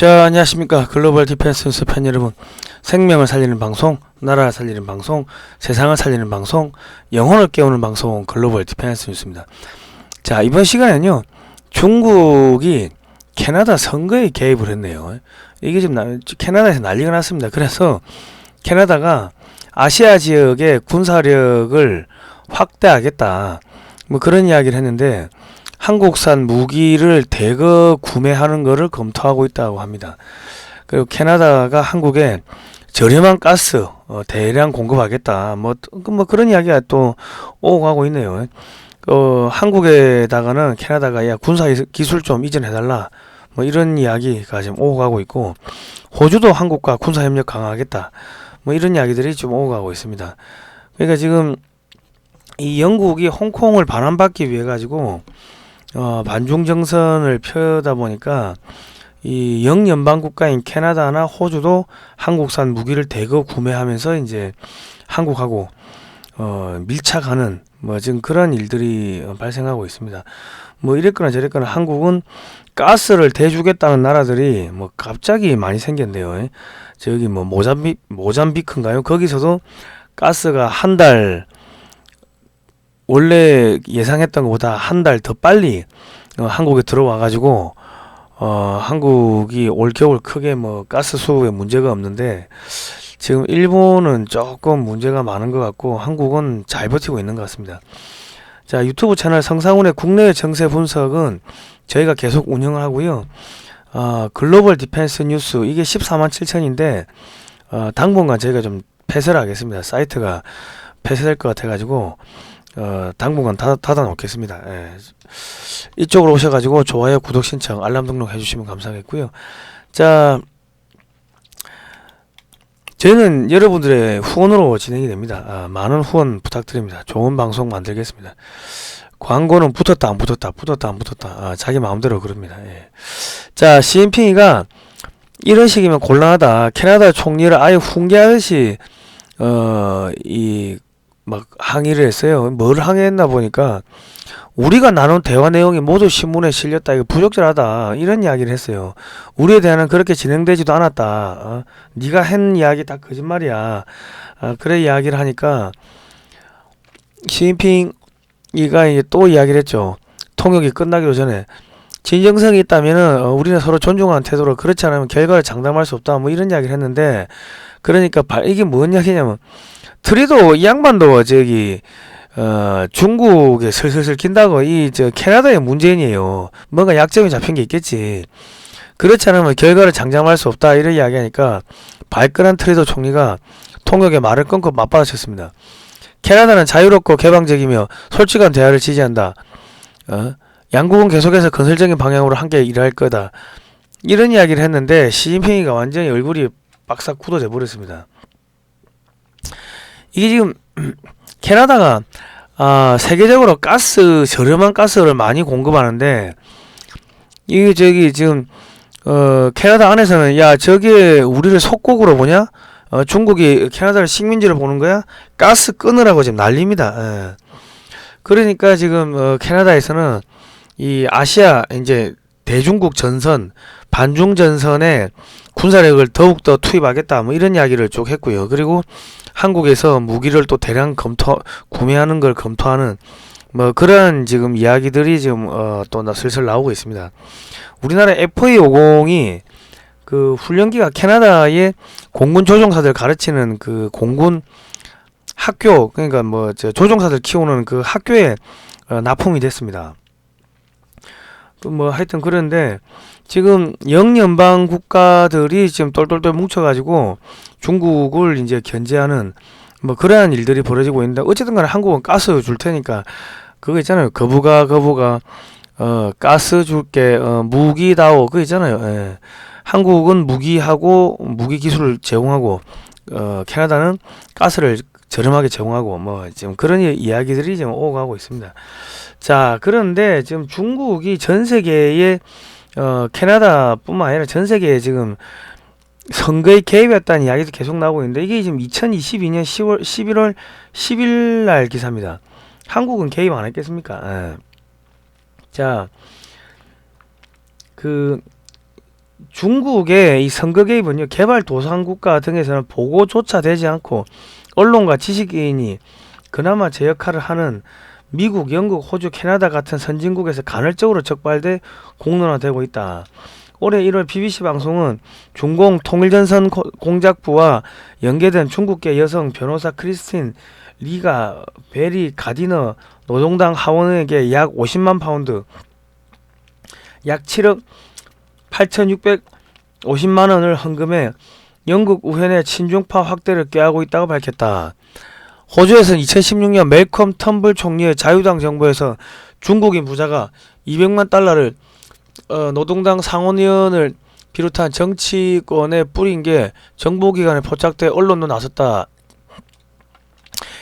자, 안녕하십니까. 글로벌 디펜스 뉴스 팬 여러분. 생명을 살리는 방송, 나라를 살리는 방송, 세상을 살리는 방송, 영혼을 깨우는 방송, 글로벌 디펜스 뉴스입니다. 자, 이번 시간에는요, 중국이 캐나다 선거에 개입을 했네요. 이게 지금 캐나다에서 난리가 났습니다. 그래서 캐나다가 아시아 지역의 군사력을 확대하겠다, 뭐 그런 이야기를 했는데, 한국산 무기를 대거 구매하는 것을 검토하고 있다고 합니다. 그리고 캐나다가 한국에 저렴한 가스 대량 공급하겠다, 뭐 그런 이야기가 또 오고 가고 있네요. 한국에다가는 캐나다가 야 군사 기술 좀 이전해달라, 뭐 이런 이야기가 지금 오고 가고 있고, 호주도 한국과 군사 협력 강화하겠다, 뭐 이런 이야기들이 좀 오고 가고 있습니다. 그러니까 지금 이 영국이 홍콩을 반환받기 위해 가지고 반중정선을 펴다 보니까 이 영연방 국가인 캐나다나 호주도 한국산 무기를 대거 구매하면서 이제 한국하고 밀착하는 뭐 지금 그런 일들이 발생하고 있습니다. 뭐 이랬거나 저랬거나 한국은 가스를 대주겠다는 나라들이 뭐 갑자기 많이 생겼네요. 저기 뭐 모잠비크인가요? 거기서도 가스가 한 달, 원래 예상했던 것보다 한 달 더 빨리 한국에 들어와 가지고 한국이 올 겨울 크게 뭐 가스 수급에 문제가 없는데, 지금 일본은 조금 문제가 많은 것 같고 한국은 잘 버티고 있는 것 같습니다. 자, 유튜브 채널 성상훈의 국내 정세 분석은 저희가 계속 운영을 하고요. 글로벌 디펜스 뉴스, 이게 14만 7천인데 당분간 저희가 좀 폐쇄를 하겠습니다. 사이트가 폐쇄될 것 같아 가지고 당분간 닫아 놓겠습니다. 예. 이쪽으로 오셔가지고 좋아요, 구독 신청, 알람 등록 해주시면 감사하겠고요. 자, 저희는 여러분들의 후원으로 진행이 됩니다. 많은 후원 부탁드립니다. 좋은 방송 만들겠습니다. 광고는 붙었다 안 붙었다, 붙었다 안 붙었다, 자기 마음대로 그럽니다. 예. 자, 시진핑이가 이런 식이면 곤란하다, 캐나다 총리를 아예 훈계하듯이 막 항의를 했어요. 뭘 항의했나 보니까 우리가 나눈 대화 내용이 모두 신문에 실렸다, 이거 부적절하다, 이런 이야기를 했어요. 우리에 대한은 그렇게 진행되지도 않았다, 네가 한 이야기 다 거짓말이야, 그래 이야기를 하니까 시진핑이가 이제 또 이야기를 했죠. 통역이 끝나기로 전에 진정성이 있다면은 우리는 서로 존중하는 태도로, 그렇지 않으면 결과를 장담할 수 없다, 뭐 이런 이야기를 했는데, 그러니까 이게 뭔 이야기냐면 트리도 이 양반도 저기 중국에 슬슬슬 낀다고 저 캐나다의 문재인이에요. 뭔가 약점이 잡힌 게 있겠지. 그렇지 않으면 결과를 장담할 수 없다, 이런 이야기하니까 발끈한 트리도 총리가 통역의 말을 끊고 맞받아쳤습니다. 캐나다는 자유롭고 개방적이며 솔직한 대화를 지지한다. 양국은 계속해서 건설적인 방향으로 함께 일할 거다, 이런 이야기를 했는데 시진핑이가 완전히 얼굴이 박삭 굳어져 버렸습니다. 이게 지금 캐나다가 세계적으로 저렴한 가스를 많이 공급하는데, 이게 저기 지금 캐나다 안에서는 야 저게 우리를 속국으로 보냐, 중국이 캐나다를 식민지로 보는 거야, 가스 끊으라고 지금 난립니다. 예. 그러니까 지금 캐나다에서는 이 아시아 이제 대중국 전선, 반중 전선에 군사력을 더욱더 투입하겠다, 뭐 이런 이야기를 쭉 했고요. 그리고 한국에서 무기를 또 대량 구매하는 걸 검토하는 뭐 그런 지금 이야기들이 지금 또 슬슬 나오고 있습니다. 우리나라 FA50이 그 훈련기가 캐나다의 공군 조종사들 가르치는 그 공군 학교, 그러니까 뭐 조종사들 키우는 그 학교에 납품이 됐습니다. 뭐 하여튼 그런데 지금 영연방 국가들이 지금 똘똘똘 뭉쳐가지고 중국을 이제 견제하는 뭐 그러한 일들이 벌어지고 있는데, 어쨌든 간에 한국은 가스 줄 테니까 그거 있잖아요. 거부가 가스 줄게, 무기다오, 그거 있잖아요. 예. 한국은 무기하고 무기 기술을 제공하고 캐나다는 가스를 저렴하게 제공하고, 뭐 지금 그런 이야기들이 지금 오고 가고 있습니다. 자, 그런데 지금 중국이 전 세계에 캐나다뿐만 아니라 전 세계에 지금 선거에 개입했다는 이야기도 계속 나오고 있는데, 이게 지금 2022년 11월 10일 날 기사입니다. 한국은 개입 안 했겠습니까? 자, 중국의 이 선거 개입은요, 개발도상국가 등에서는 보고조차 되지 않고 언론과 지식인이 그나마 제 역할을 하는 미국, 영국, 호주, 캐나다 같은 선진국에서 간헐적으로 적발돼 공론화되고 있다. 올해 1월 BBC 방송은 중공 통일전선 공작부와 연계된 중국계 여성 변호사 크리스틴 리가 베리 가디너 노동당 하원에게 약 50만 파운드, 약 7억 8,650만 원을 헌금해 영국 우현의 친중파 확대를 꾀하고 있다고 밝혔다. 호주에서는 2016년 멜컴 텀블 총리의 자유당 정부에서 중국인 부자가 200만 달러를 노동당 상원의원을 비롯한 정치권에 뿌린 게 정보기관에 포착돼 언론도 나섰다.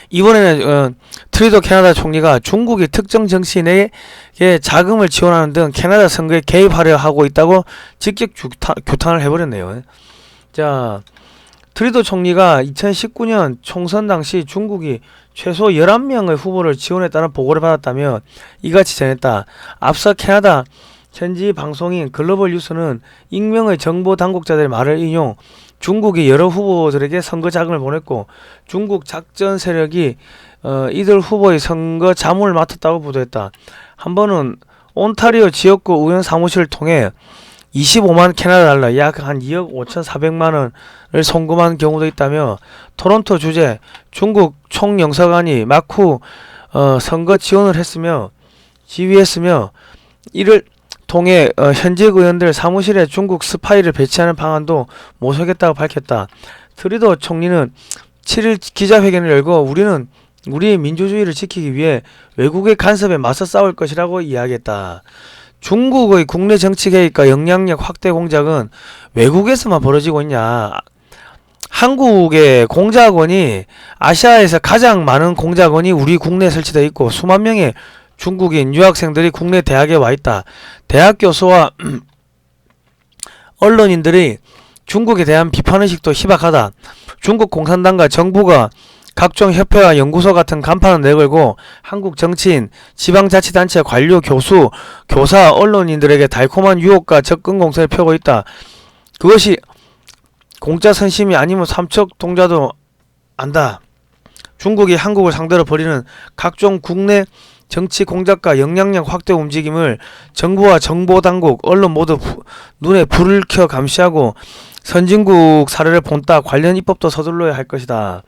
이번에는 트리도 캐나다 총리가 중국이 특정 정치인에게 자금을 지원하는 등 캐나다 선거에 개입하려 하고 있다고 직접 규탄을 해버렸네요. 자, 트리도 총리가 2019년 총선 당시 중국이 최소 11명의 후보를 지원했다는 보고를 받았다며 이같이 전했다. 앞서 캐나다 현지 방송인 글로벌 뉴스는 익명의 정보 당국자들의 말을 인용, 중국이 여러 후보들에게 선거 자금을 보냈고 중국 작전 세력이 이들 후보의 선거 자문을 맡았다고 보도했다. 한 번은 온타리오 지역구 의원 사무실을 통해 25만 캐나다 달러, 약 한 2억 5,400만 원을 송금한 경우도 있다며 토론토 주재 중국 총영사관이 막후 선거 지원을 했으며 지휘했으며 이를 통해 현직 의원들 사무실에 중국 스파이를 배치하는 방안도 모색했다고 밝혔다. 트리도 총리는 7일 기자회견을 열고 우리는 우리의 민주주의를 지키기 위해 외국의 간섭에 맞서 싸울 것이라고 이야기했다. 중국의 국내 정치 개입과 영향력 확대 공작은 외국에서만 벌어지고 있냐? 한국의 공작원이 아시아에서 가장 많은 공작원이 우리 국내에 설치되어 있고 수만 명의 중국인 유학생들이 국내 대학에 와 있다. 대학 교수와 언론인들이 중국에 대한 비판의식도 희박하다. 중국 공산당과 정부가 각종 협회와 연구소 같은 간판을 내걸고 한국 정치인, 지방자치단체 관료, 교수, 교사, 언론인들에게 달콤한 유혹과 접근 공세를 펴고 있다. 그것이 공짜 선심이 아니면 삼척 동자도 안다. 중국이 한국을 상대로 벌이는 각종 국내 정치 공작과 영향력 확대 움직임을 정부와 정보당국, 언론 모두 눈에 불을 켜 감시하고 선진국 사례를 본따 관련 입법도 서둘러야 할 것이다.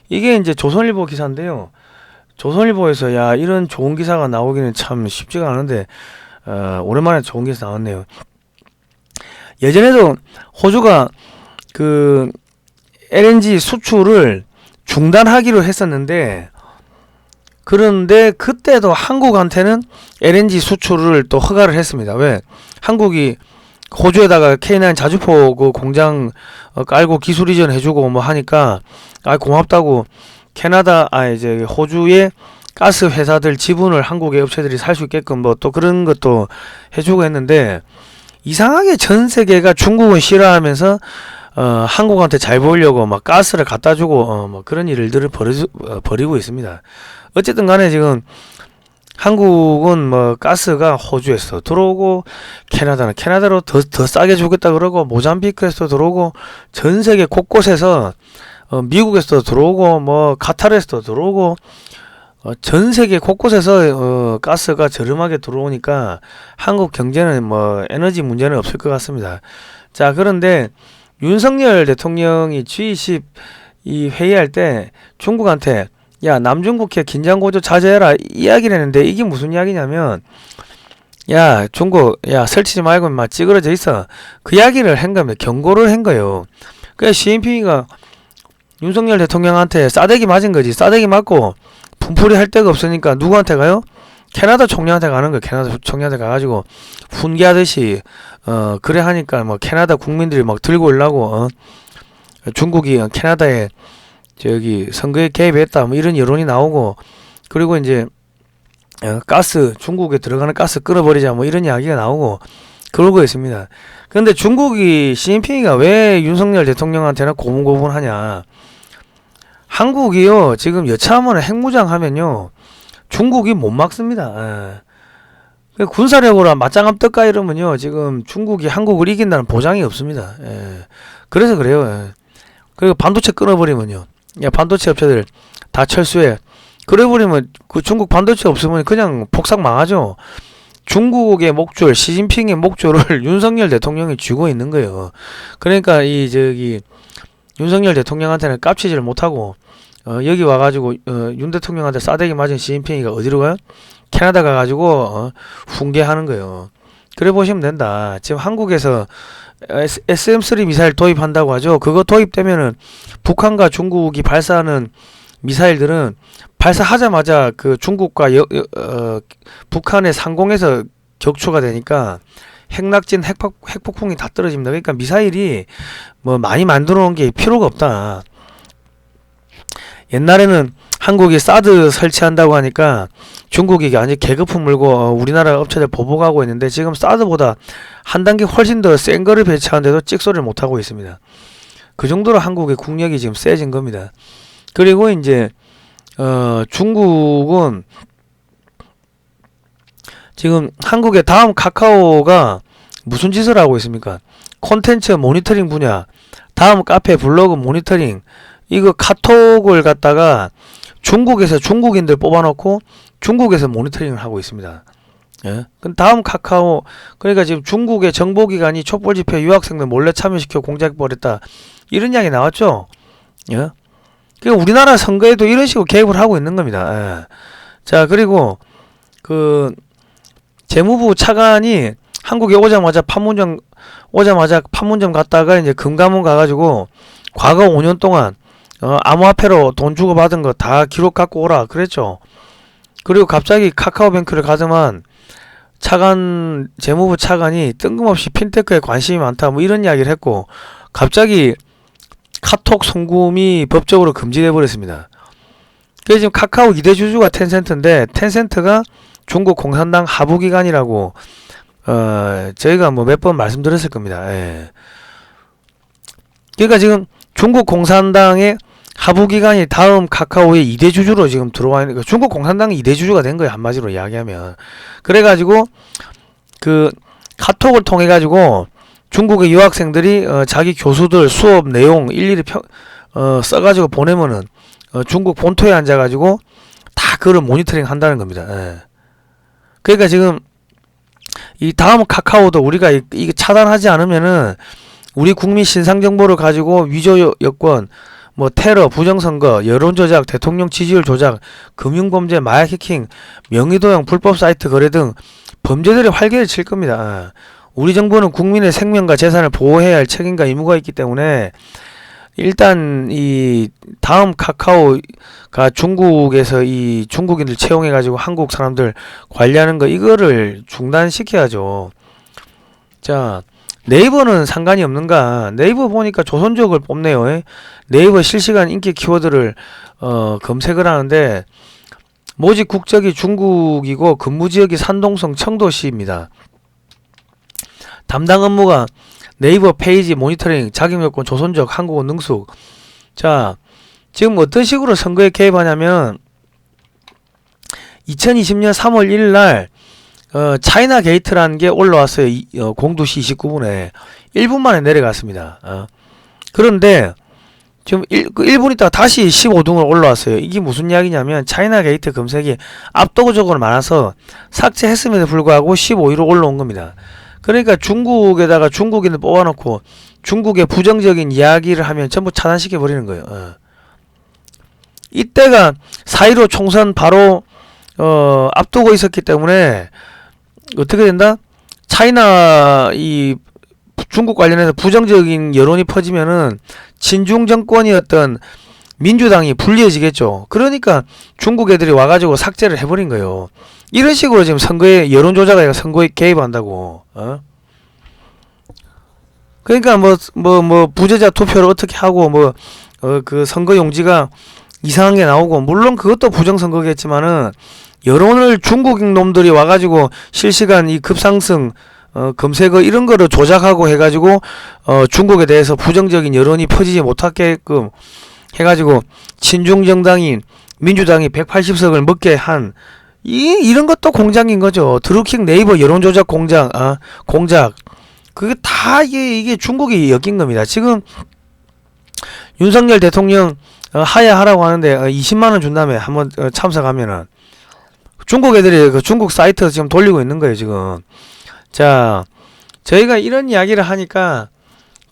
이게 이제 조선일보 기사인데요. 조선일보에서 야 이런 좋은 기사가 나오기는 참 쉽지가 않은데 오랜만에 좋은 기사 나왔네요. 예전에도 호주가 그 LNG 수출을 중단하기로 했었는데 그런데 그때도 한국한테는 LNG 수출을 또 허가를 했습니다. 왜? 한국이 호주에다가 K9 자주포 그 공장 깔고 기술 이전 해주고 뭐 하니까 고맙다고 캐나다 이제 호주의 가스 회사들 지분을 한국의 업체들이 살 수 있게끔 뭐 또 그런 것도 해주고 했는데 이상하게 전 세계가 중국은 싫어하면서 한국한테 잘 보이려고 막 가스를 갖다 주고 뭐 그런 일들을 벌이고 있습니다. 어쨌든 간에 지금 한국은 뭐 가스가 호주에서 들어오고 캐나다는 캐나다로 더 싸게 주겠다 그러고 모잠비크에서 들어오고 전 세계 곳곳에서 미국에서도 들어오고 뭐 카타르에서도 들어오고 전 세계 곳곳에서 가스가 저렴하게 들어오니까 한국 경제는 뭐 에너지 문제는 없을 것 같습니다. 자, 그런데 윤석열 대통령이 G20 이 회의할 때 중국한테 야 남중국해 긴장고조 자제해라 이야기를 했는데 이게 무슨 이야기냐면 야 중국 야 설치지 말고 막 찌그러져 있어 그 이야기를 한 겁니다. 경고를 한 거예요. 그래서 시진핑이가 윤석열 대통령한테 싸대기 맞은 거지. 싸대기 맞고 분풀이 할 데가 없으니까 누구한테 가요? 캐나다 총리한테 가는 거예요. 캐나다 총리한테 가가지고 훈계하듯이 그래 하니까 뭐 캐나다 국민들이 막 들고 오려고 중국이 캐나다에 저기 선거에 개입했다 뭐 이런 여론이 나오고 그리고 이제 가스 중국에 들어가는 가스 끊어버리자 뭐 이런 이야기가 나오고 그러고 있습니다. 그런데 중국이 시진핑이가 왜 윤석열 대통령한테는 고분고분하냐? 한국이요 지금 여차하면 핵무장 하면요 중국이 못 막습니다. 군사력으로 맞짱함 뜰까 이러면요, 지금 중국이 한국을 이긴다는 보장이 없습니다. 예. 그래서 그래요. 예. 그리고 반도체 끊어버리면요, 야, 반도체 업체들 다 철수해. 그래버리면 그 중국 반도체 없으면 그냥 폭삭 망하죠. 중국의 목줄, 시진핑의 목줄을 윤석열 대통령이 쥐고 있는 거예요. 그러니까 이 저기 윤석열 대통령한테는 깝치지를 못하고 여기 와가지고 윤 대통령한테 싸대기 맞은 시진핑이가 어디로 가요? 캐나다 가가지고 훈계하는 거예요. 그래 보시면 된다. 지금 한국에서 SM3 미사일 도입한다고 하죠. 그거 도입되면은 북한과 중국이 발사하는 미사일들은 발사하자마자 그 중국과 북한의 상공에서 격추가 되니까 핵낙진, 핵폭풍이 다 떨어집니다. 그러니까 미사일이 뭐 많이 만들어 놓은 게 필요가 없다. 옛날에는 한국이 사드 설치한다고 하니까 중국이 완전 계급품 물고 우리나라 업체들 보복하고 있는데, 지금 사드보다 한 단계 훨씬 더 센 거를 배치하는데도 찍소리를 못하고 있습니다. 그 정도로 한국의 국력이 지금 세진 겁니다. 그리고 이제 중국은 지금 한국의 다음 카카오가 무슨 짓을 하고 있습니까? 콘텐츠 모니터링 분야, 다음 카페 블로그 모니터링, 이거 카톡을 갖다가 중국에서 중국인들 뽑아놓고 중국에서 모니터링을 하고 있습니다. 예? 그럼 다음 카카오, 그러니까 지금 중국의 정보기관이 촛불집회 유학생들 몰래 참여시켜 공작벌였다, 이런 이야기 나왔죠. 예? 그러니까 우리나라 선거에도 이런 식으로 개입을 하고 있는 겁니다. 예. 자, 그리고 그 재무부 차관이 한국에 오자마자 판문점 갔다가 이제 금감원 가가지고 과거 5년 동안 암호화폐로 돈 주고 받은 거 다 기록 갖고 오라 그랬죠. 그리고 갑자기 카카오뱅크를 가더만 재무부 차관이 뜬금없이 핀테크에 관심이 많다 뭐 이런 이야기를 했고, 갑자기 카톡 송금이 법적으로 금지돼 버렸습니다. 그래서 지금 카카오 2대 주주가 텐센트인데, 텐센트가 중국 공산당 하부기관이라고 저희가 뭐 몇 번 말씀드렸을 겁니다. 예. 그러니까 지금 중국 공산당의 하부기관이 다음 카카오의 2대 주주로 지금 들어와 있는, 중국 공산당이 2대 주주가 된 거예요, 한마디로 이야기하면. 그래가지고 그 카톡을 통해 가지고 중국의 유학생들이 자기 교수들 수업 내용 일일이 써가지고 보내면은 중국 본토에 앉아가지고 다 그걸 모니터링 한다는 겁니다. 예. 그러니까 지금 이 다음 카카오도 우리가 이게 차단하지 않으면은 우리 국민 신상 정보를 가지고 위조 여권, 뭐 테러, 부정선거, 여론조작, 대통령 지지율 조작, 금융범죄, 마약 해킹, 명의도용, 불법 사이트 거래 등 범죄들이 활개를 칠 겁니다. 우리 정부는 국민의 생명과 재산을 보호해야 할 책임과 의무가 있기 때문에 일단 이 다음 카카오가 중국에서 이 중국인들 채용해 가지고 한국 사람들 관리하는 거 이거를 중단시켜야죠. 자, 네이버는 상관이 없는가? 네이버 보니까 조선족을 뽑네요. 네이버 실시간 인기 키워드를 검색을 하는데 모집 국적이 중국이고 근무지역이 산동성 청도시입니다. 담당 업무가 네이버 페이지 모니터링, 자격요건, 조선족, 한국어 능숙. 자, 지금 어떤 식으로 선거에 개입하냐면 2020년 3월 1일 날 차이나 게이트라는 게 올라왔어요. 02시 29분에 1분 만에 내려갔습니다. 그런데 지금 1분 있다가 다시 15등으로 올라왔어요. 이게 무슨 이야기냐면 차이나 게이트 검색이 압도적으로 많아서 삭제했음에도 불구하고 15위로 올라온 겁니다. 그러니까 중국에다가 중국인을 뽑아놓고 중국의 부정적인 이야기를 하면 전부 차단시켜 버리는 거예요. 이때가 4.15 총선 바로 앞두고 있었기 때문에 어떻게 된다? 차이나 이 중국 관련해서 부정적인 여론이 퍼지면은 친중 정권이었던 민주당이 불리해지겠죠. 그러니까 중국 애들이 와가지고 삭제를 해버린 거예요. 이런 식으로 지금 선거에 여론 조작에 선거에 개입한다고. 그러니까 뭐 부재자 투표를 어떻게 하고 그 선거 용지가 이상한 게 나오고, 물론 그것도 부정선거겠지만은 여론을 중국인 놈들이 와가지고 실시간 이 급상승 검색어 이런 거를 조작하고 해가지고 중국에 대해서 부정적인 여론이 퍼지지 못하게끔 해가지고 친중 정당인 민주당이 180석을 먹게 한 이런 것도 공작인 거죠. 드루킹 네이버 여론조작 공작, 공작. 그게 다 이게 중국이 엮인 겁니다. 지금 윤석열 대통령 하야하라고 하는데 20만 원 준다며 한번 참석하면은 중국 애들이 그 중국 사이트 지금 돌리고 있는 거예요, 지금. 자, 저희가 이런 이야기를 하니까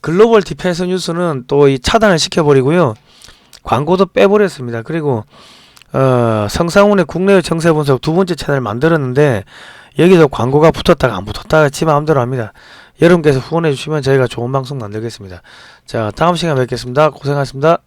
글로벌 디펜스 뉴스는 또 이 차단을 시켜버리고요. 광고도 빼버렸습니다. 그리고 성상훈의 국내외 정세 분석 두 번째 채널 만들었는데 여기서 광고가 붙었다가 안 붙었다가 지 마음대로 합니다. 여러분께서 후원해 주시면 저희가 좋은 방송 만들겠습니다. 자, 다음 시간에 뵙겠습니다. 고생하셨습니다.